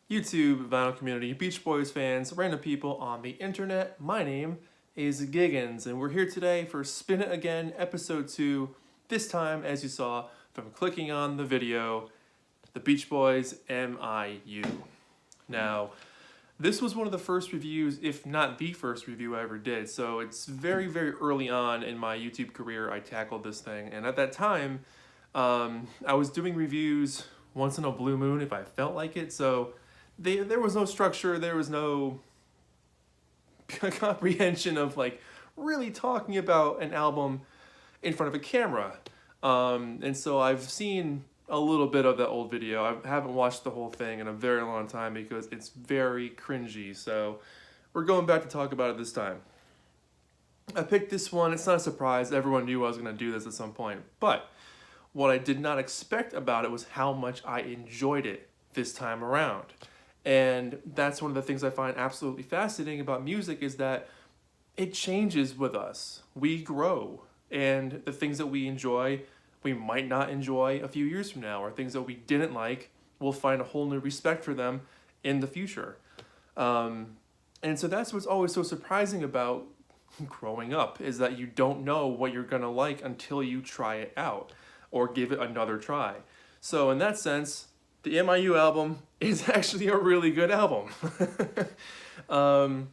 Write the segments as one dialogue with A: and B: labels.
A: YouTube, vinyl community, Beach Boys fans, random people on the internet. My name is Giggens, and we're here today for Spin It Again, episode 2. This time, as you saw from clicking on the video, the Beach Boys MIU. Now, this was one of the first reviews, if not the first review I ever did, so it's very, very early on in my YouTube career I tackled this thing, and at that time, I was doing reviews once in a blue moon if I felt like it, so there was no structure, there was no comprehension of like really talking about an album in front of a camera. And so I've seen a little bit of that old video. I haven't watched the whole thing in a very long time because it's very cringy. So we're going back to talk about it this time. I picked this one. It's not a surprise. Everyone knew I was going to do this at some point. But what I did not expect about it was how much I enjoyed it this time around. And that's one of the things I find absolutely fascinating about music is that it changes with us. We grow, and the things that we enjoy, we might not enjoy a few years from now, or things that we didn't like, we'll find a whole new respect for them in the future. And so that's what's always so surprising about growing up, is that you don't know what you're gonna like until you try it out, or give it another try. So in that sense, the MIU album is actually a really good album. I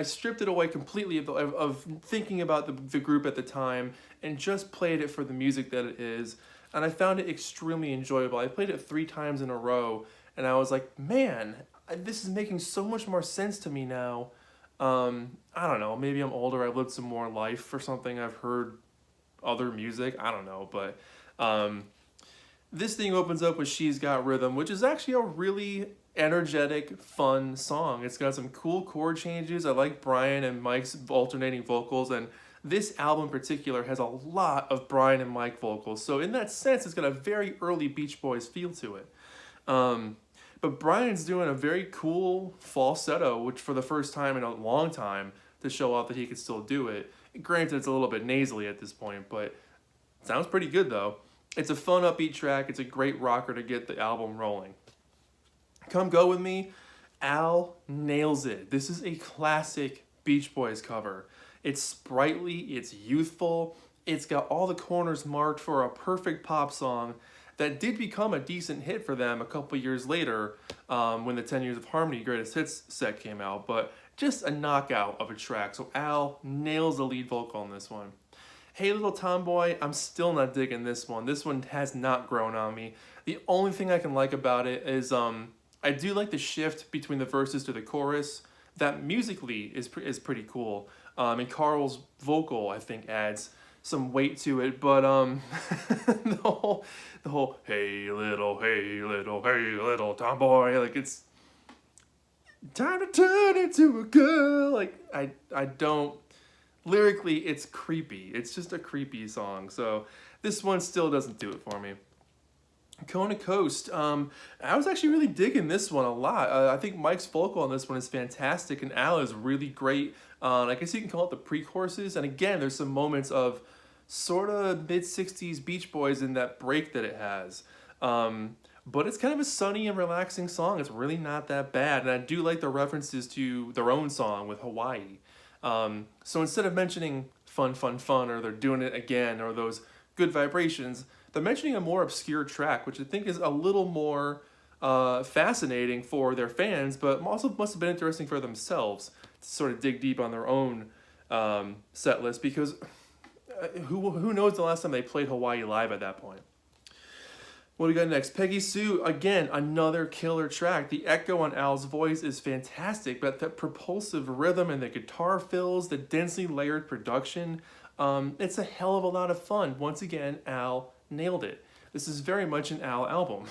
A: stripped it away completely of thinking about the group at the time and just played it for the music that it is. And I found it extremely enjoyable. I played it 3 times in a row and I was like, man, this is making so much more sense to me now. I don't know, maybe I'm older, I've lived some more life or something, I've heard other music, I don't know, but this thing opens up with She's Got Rhythm, which is actually a really energetic, fun song. It's got some cool chord changes. I like Brian and Mike's alternating vocals, and this album in particular has a lot of Brian and Mike vocals. So in that sense, it's got a very early Beach Boys feel to it. But Brian's doing a very cool falsetto, which for the first time in a long time, to show off that he could still do it. Granted, it's a little bit nasally at this point, but it sounds pretty good though. It's a fun upbeat track. It's a great rocker to get the album rolling. Come Go With Me, Al nails it. This is a classic Beach Boys cover. It's sprightly, it's youthful, it's got all the corners marked for a perfect pop song that did become a decent hit for them a couple years later when the 10 Years of Harmony Greatest Hits set came out, but just a knockout of a track. So Al nails the lead vocal on this one. Hey Little Tomboy, I'm still not digging this one. This one has not grown on me. The only thing I can like about it is I do like the shift between the verses to the chorus. That musically is pretty cool. And Carl's vocal, I think, adds some weight to it. But the whole hey little tomboy, like it's time to turn into a girl. Like I don't. Lyrically, it's creepy. It's just a creepy song. So this one still doesn't do it for me. Kona Coast. I was actually really digging this one a lot. I think Mike's vocal on this one is fantastic, and Al is really great. I guess you can call it the pre-choruses. And again, there's some moments of sort of mid-60s Beach Boys in that break that it has. But it's kind of a sunny and relaxing song. It's really not that bad. And I do like the references to their own song with Hawaii. So instead of mentioning fun, or they're doing it again, or those good vibrations, they're mentioning a more obscure track, which I think is a little more fascinating for their fans, but also must have been interesting for themselves to sort of dig deep on their own set list, because who knows the last time they played Hawaii live at that point. What do we got next? Peggy Sue, again, another killer track. The echo on Al's voice is fantastic, but that propulsive rhythm and the guitar fills, the densely layered production, it's a hell of a lot of fun. Once again, Al nailed it. This is very much an Al album,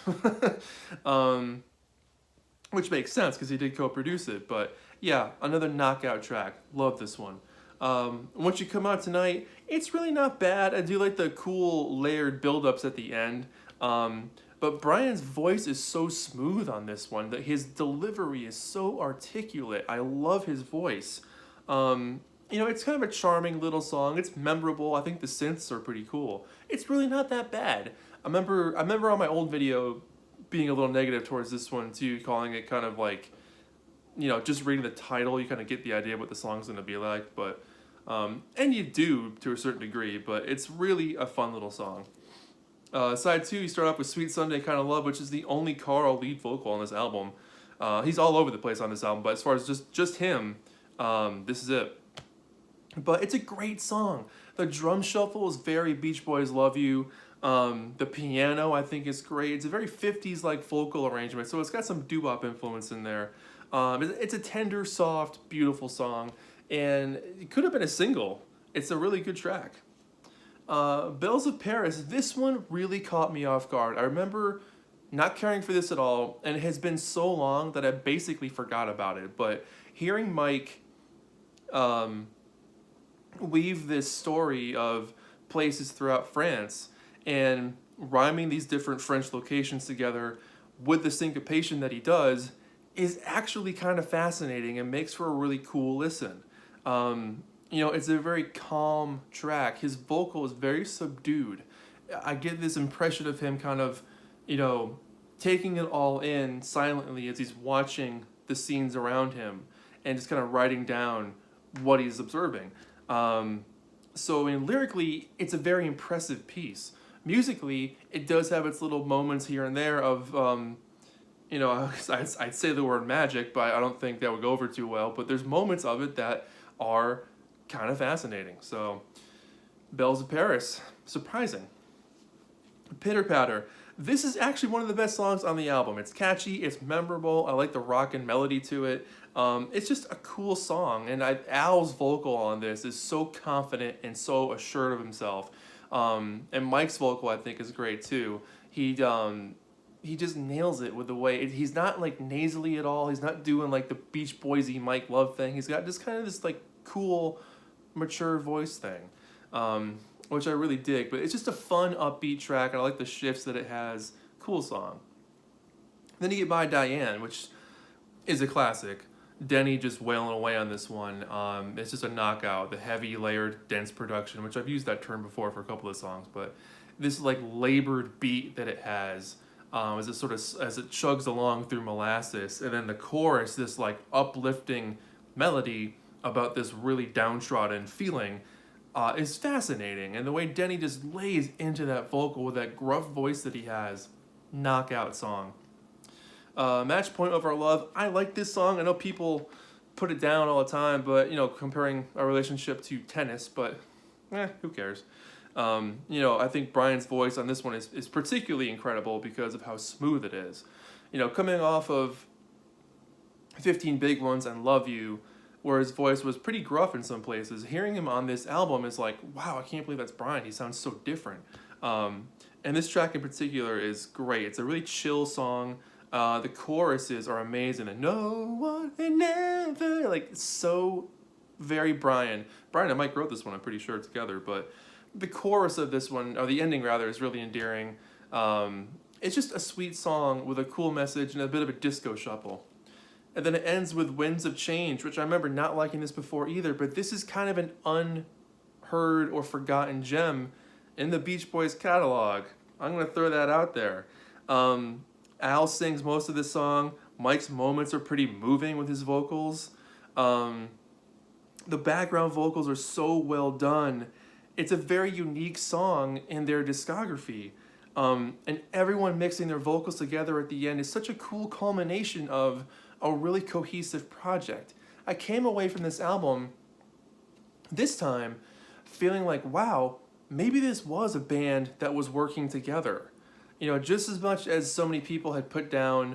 A: which makes sense because he did co-produce it. But yeah, another knockout track. Love this one. Once You Come Out Tonight, it's really not bad. I do like the cool layered build-ups at the end. But Brian's voice is so smooth on this one, that his delivery is so articulate. I love his voice. It's kind of a charming little song. It's memorable. I think the synths are pretty cool. It's really not that bad. I remember on my old video being a little negative towards this one too, calling it kind of like, just reading the title, you kind of get the idea of what the song's going to be like, but, and you do to a certain degree, but it's really a fun little song. Side 2, you start off with Sweet Sunday Kind of Love, which is the only Carl lead vocal on this album. He's all over the place on this album, but as far as just him, this is it. But it's a great song. The drum shuffle is very Beach Boys Love You. The piano, I think, is great. It's a very 50s-like vocal arrangement, so it's got some doo-wop influence in there. It's a tender, soft, beautiful song, and it could have been a single. It's a really good track. Bells of Paris, this one really caught me off guard. I remember not caring for this at all, and it has been so long that I basically forgot about it, but hearing Mike weave this story of places throughout France and rhyming these different French locations together with the syncopation that he does is actually kind of fascinating and makes for a really cool listen. It's a very calm track. His vocal is very subdued. I get this impression of him kind of, taking it all in silently as he's watching the scenes around him and just kind of writing down what he's observing. Lyrically, it's a very impressive piece. Musically, it does have its little moments here and there of, I'd say the word magic, but I don't think that would go over too well. But there's moments of it that are kind of fascinating. So, Bells of Paris, surprising. Pitter Patter. This is actually one of the best songs on the album. It's catchy, it's memorable, I like the rock and melody to it. It's just a cool song, and Al's vocal on this is so confident and so assured of himself. And Mike's vocal, I think, is great too. He just nails it with the way, he's not like nasally at all, he's not doing like the Beach Boys-y Mike Love thing, he's got just kind of this like cool, mature voice thing. Which I really dig, but it's just a fun, upbeat track, and I like the shifts that it has. Cool song. Then you get By Diane, which is a classic. Denny just wailing away on this one. It's just a knockout. The heavy, layered, dense production, which I've used that term before for a couple of songs, but this like labored beat that it has as it chugs along through molasses, and then the chorus, this like uplifting melody about this really downtrodden feeling. Is fascinating, and the way Denny just lays into that vocal with that gruff voice that he has, knockout song. Match Point of Our Love, I like this song. I know people put it down all the time, but comparing our relationship to tennis, but who cares? I think Brian's voice on this one is particularly incredible because of how smooth it is. Coming off of 15 Big Ones and Love You, where his voice was pretty gruff in some places, hearing him on this album is like, wow, I can't believe that's Brian. He sounds so different. And this track in particular is great. It's a really chill song. The choruses are amazing. And no one and never, like, so very Brian. Brian and Mike wrote this one, I'm pretty sure, together. But the chorus of this one, or the ending rather, is really endearing. It's just a sweet song with a cool message and a bit of a disco shuffle. And then it ends with Winds of Change, which I remember not liking this before either, but this is kind of an unheard or forgotten gem in the Beach Boys catalog. I'm going to throw that out there. Al sings most of this song. Mike's moments are pretty moving with his vocals. The background vocals are so well done. It's a very unique song in their discography. And everyone mixing their vocals together at the end is such a cool culmination of a really cohesive project. I came away from this album this time feeling like, wow, maybe this was a band that was working together. Just as much as so many people had put down,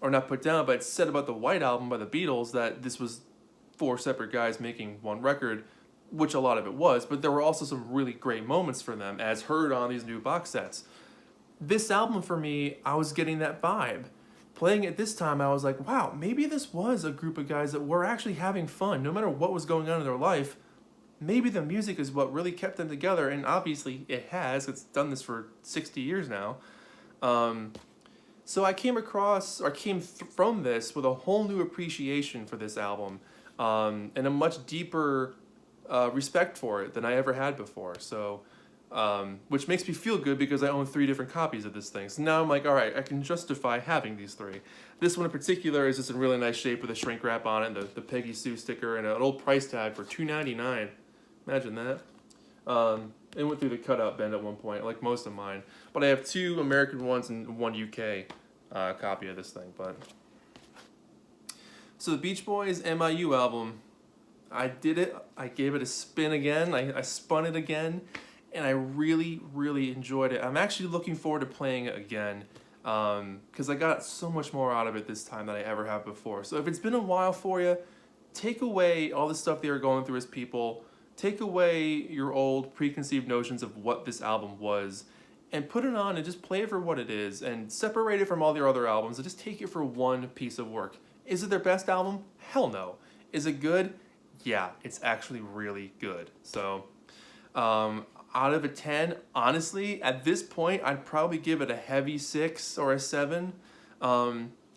A: or not put down, but said about the White Album by the Beatles that this was 4 separate guys making one record, which a lot of it was, but there were also some really great moments for them as heard on these new box sets. This album for me, I was getting that vibe. Playing it this time, I was like, wow, maybe this was a group of guys that were actually having fun. No matter what was going on in their life, maybe the music is what really kept them together, and obviously it has. It's done this for 60 years now. So I came from this with a whole new appreciation for this album, and a much deeper respect for it than I ever had before. So which makes me feel good because I own 3 different copies of this thing. So now I'm like, all right, I can justify having these 3. This one in particular is just in really nice shape with a shrink wrap on it, and the Peggy Sue sticker, and an old price tag for $2.99. Imagine that. It went through the cutout bin at one point, like most of mine. But I have 2 American ones and 1 UK copy of this thing. But so the Beach Boys MIU album, I did it. I gave it a spin again. I spun it again, and I really, really enjoyed it. I'm actually looking forward to playing it again because I got so much more out of it this time than I ever have before. So if it's been a while for you, take away all the stuff they were going through as people. Take away your old preconceived notions of what this album was and put it on and just play it for what it is and separate it from all their other albums and just take it for one piece of work. Is it their best album? Hell no. Is it good? Yeah, it's actually really good. So out of a 10, honestly, at this point, I'd probably give it a heavy 6 or a 7.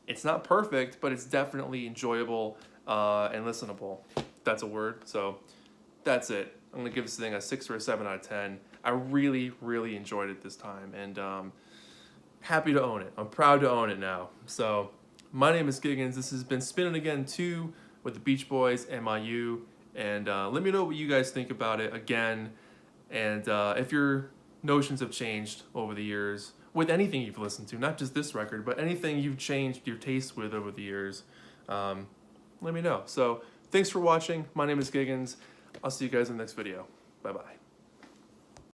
A: It's not perfect, but it's definitely enjoyable and listenable. That's a word. So that's it. I'm going to give this thing a 6 or a 7 out of 10. I really, really enjoyed it this time, and happy to own it. I'm proud to own it now. So my name is Giggens. This has been Spinning Again 2 with the Beach Boys MIU, and let me know what you guys think about it again, and if your notions have changed over the years with anything you've listened to, not just this record, but anything you've changed your taste with over the years, let me know. So thanks for watching. My name is Giggens. I'll see you guys in the next video. Bye-bye.